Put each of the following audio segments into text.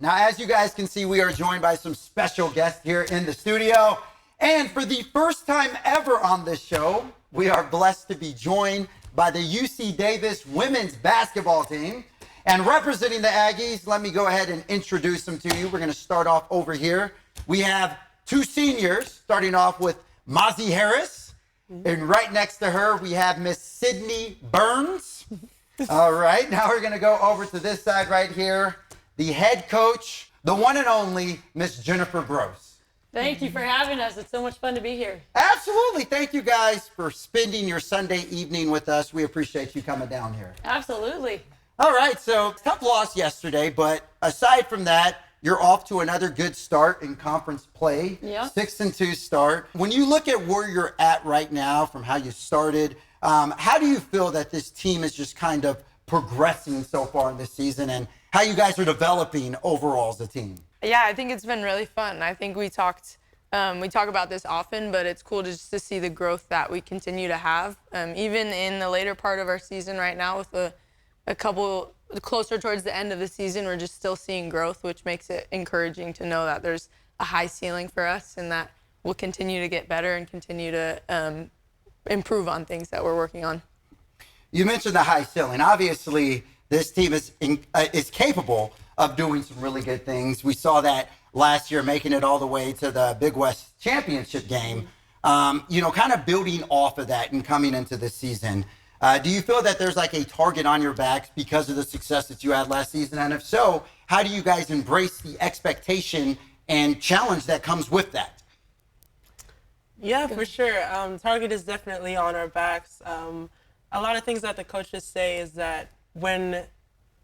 Now, as you guys can see, we are joined by some special guests here in the studio. And for the first time ever on this show, we are blessed to be joined by the UC Davis women's basketball team. And representing the Aggies, let me go ahead and introduce them to you. We're going to start off over here. We have two seniors, starting off with Mozzie Harris. And right next to her, we have Miss Sydney Burns. All right, now we're going to go over to this side right here. The head coach, the one and only Miss Jennifer Gross. Thank you for having us. It's so much fun to be here. Absolutely. Thank you guys for spending your Sunday evening with us. We appreciate you coming down here. Absolutely. All right, so tough loss yesterday, but aside from that, you're off to another good start in conference play. Yeah. 6-2 start. When you look at where you're at right now from how you started, how do you feel that this team is just kind of progressing so far in this season and how you guys are developing overall as a team? Yeah, I think it's been really fun. I think we talk about this often, but it's cool just to see the growth that we continue to have. Even in the later part of our season right now with a couple closer towards the end of the season, we're just still seeing growth, which makes it encouraging to know that there's a high ceiling for us and that we'll continue to get better and continue to improve on things that we're working on. You mentioned the high ceiling. Obviously, this team is capable of doing some really good things. We saw that last year, making it all the way to the Big West Championship game. Kind of building off of that and coming into this season. Do you feel that there's like a target on your backs because of the success that you had last season? And if so, how do you guys embrace the expectation and challenge that comes with that? Yeah, for sure. Target is definitely on our backs. A lot of things that the coaches say is that when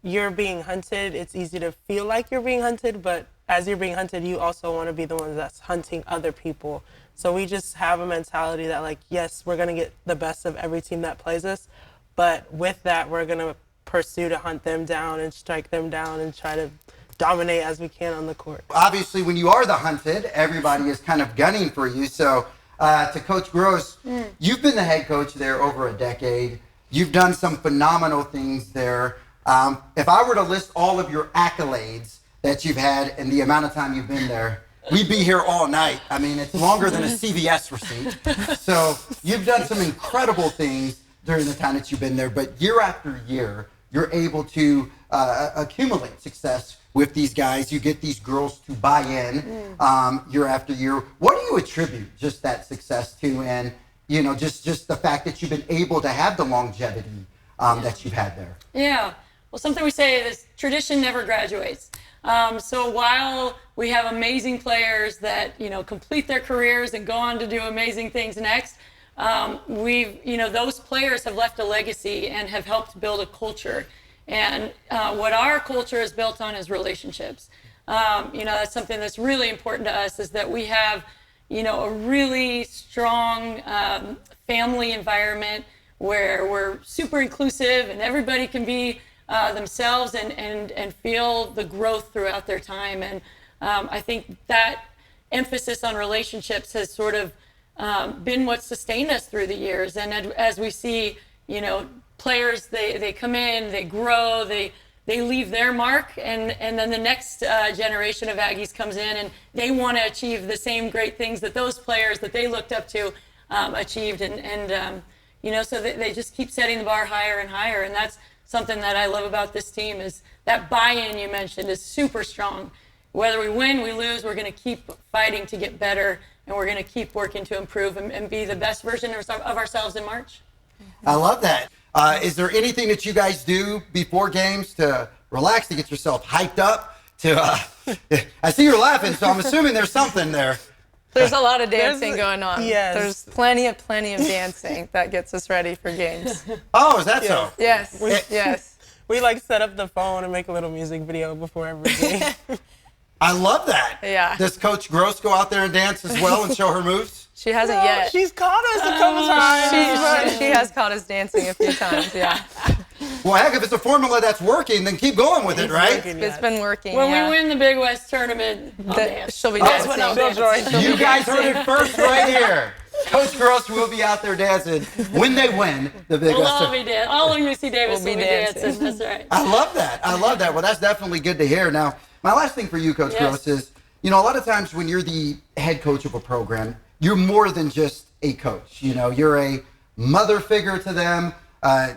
you're being hunted, it's easy to feel like you're being hunted, but as you're being hunted, you also want to be the one that's hunting other people. So we just have a mentality that, like, yes, we're going to get the best of every team that plays us, but with that, we're going to pursue to hunt them down and strike them down and try to dominate as we can on the court. Obviously, when you are the hunted, everybody is kind of gunning for you. So to Coach Gross, you've been the head coach there over a decade. You've done some phenomenal things there. If I were to list all of your accolades that you've had and the amount of time you've been there, we'd be here all night. I mean, it's longer than a CVS receipt. So you've done some incredible things during the time that you've been there, but year after year, you're able to accumulate success with these guys. You get these girls to buy in year after year. What do you attribute just that success to, and just the fact that you've been able to have the longevity that you've had there? Yeah. Well, something we say is tradition never graduates. So while we have amazing players that, complete their careers and go on to do amazing things next, those players have left a legacy and have helped build a culture. And what our culture is built on is relationships. That's something that's really important to us, is that we have, a really strong family environment where we're super inclusive and everybody can be themselves and feel the growth throughout their time. And I think that emphasis on relationships has sort of been what sustained us through the years. And as we see, players, they come in, they grow, they leave their mark, and then the next generation of Aggies comes in and they want to achieve the same great things that those players that they looked up to achieved. So they just keep setting the bar higher and higher. And that's something that I love about this team, is that buy-in you mentioned is super strong. Whether we win, we lose, we're going to keep fighting to get better, and we're going to keep working to improve and be the best version of ourselves in March. I love that. Is there anything that you guys do before games to relax, to get yourself hyped up? I see you're laughing, so I'm assuming there's something there. There's a lot of dancing going on. Yes. There's plenty of dancing that gets us ready for games. Oh, is that so? Yes, yes. We set up the phone and make a little music video before every game. I love that. Yeah. Does Coach Gross go out there and dance as well and show her moves? She hasn't yet. She's caught us a couple times. She has caught us dancing a few times, yeah. Well, heck, if it's a formula that's working, then keep going with it, right? It's been working, When we win the Big West tournament, I'll dance. She'll be That's dancing. when I'll dance. You guys heard it first right here. Coach Gross will be out there dancing when they win the Big We'll West. all be dancing. All of UC Davis will be dancing. That's right. I love that. Well, that's definitely good to hear. Now, My last thing for you, Coach Yes. Gross, is, you know, a lot of times when you're the head coach of a program, you're more than just a coach. You know, you're a mother figure to them,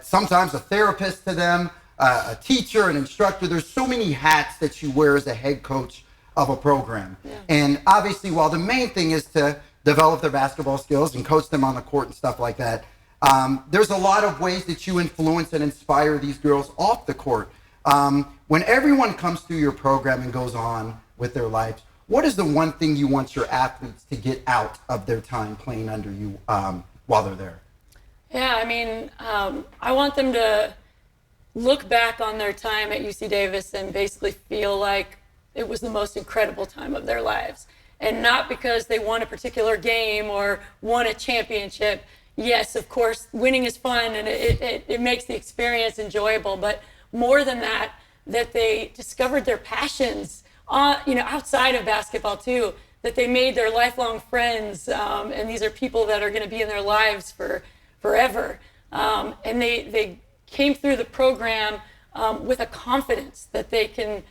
sometimes a therapist to them, a teacher, an instructor. There's so many hats that you wear as a head coach of a program. Yeah. And obviously, while the main thing is to develop their basketball skills and coach them on the court and stuff like that, there's a lot of ways that you influence and inspire these girls off the court. When everyone comes through your program and goes on with their lives, what is the one thing you want your athletes to get out of their time playing under you while they're there? Yeah, I mean, I want them to look back on their time at UC Davis and basically feel like it was the most incredible time of their lives. And not because they won a particular game or won a championship. Yes, of course, winning is fun and it makes the experience enjoyable. But more than that, that they discovered their passions outside of basketball too, that they made their lifelong friends. And these are people that are going to be in their lives for forever. And they came through the program with a confidence that they can,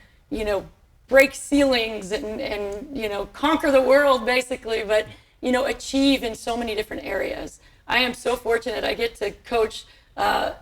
break ceilings and conquer the world basically, but, achieve in so many different areas. I am so fortunate. I get to coach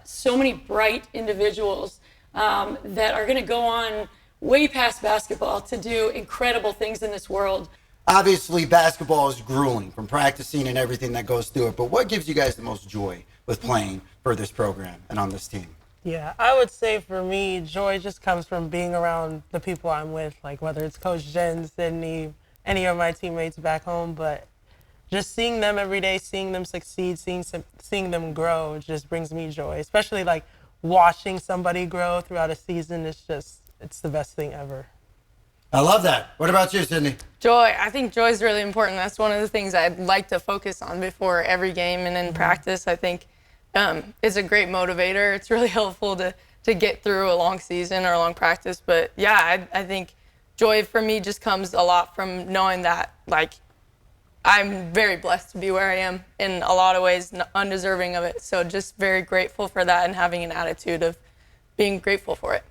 so many bright individuals that are going to go on way past basketball to do incredible things in this world. Obviously, basketball is grueling from practicing and everything that goes through it, but what gives you guys the most joy with playing for this program and on this team? Yeah, I would say for me, joy just comes from being around the people I'm with, like whether it's Coach Jen, Sydney, any of my teammates back home, but just seeing them every day, seeing them succeed, seeing them grow just brings me joy, especially like watching somebody grow throughout a season. It's the best thing ever. I love that. What about you, Sydney? Joy. I think joy is really important. That's one of the things I'd like to focus on before every game and in practice. I think it's a great motivator. It's really helpful to get through a long season or a long practice. But yeah, I think joy for me just comes a lot from knowing that, like, I'm very blessed to be where I am in a lot of ways, undeserving of it. So just very grateful for that and having an attitude of being grateful for it.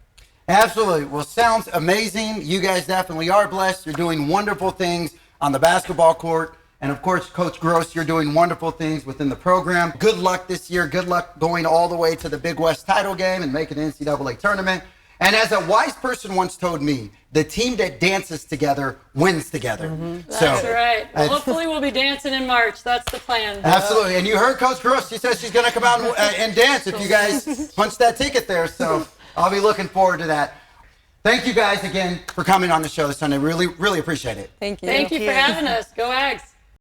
Absolutely. Well, sounds amazing. You guys definitely are blessed. You're doing wonderful things on the basketball court. And of course, Coach Gross, you're doing wonderful things within the program. Good luck this year. Good luck going all the way to the Big West title game and making the NCAA tournament. And as a wise person once told me, the team that dances together wins together. That's right. Well, hopefully we'll be dancing in March. That's the plan. Absolutely. And you heard Coach Gross. She says she's going to come out and dance if you guys punch that ticket there. So I'll be looking forward to that. Thank you guys again for coming on the show this Sunday. Really, really appreciate it. Thank you. Thank you for having us. Go Aggies.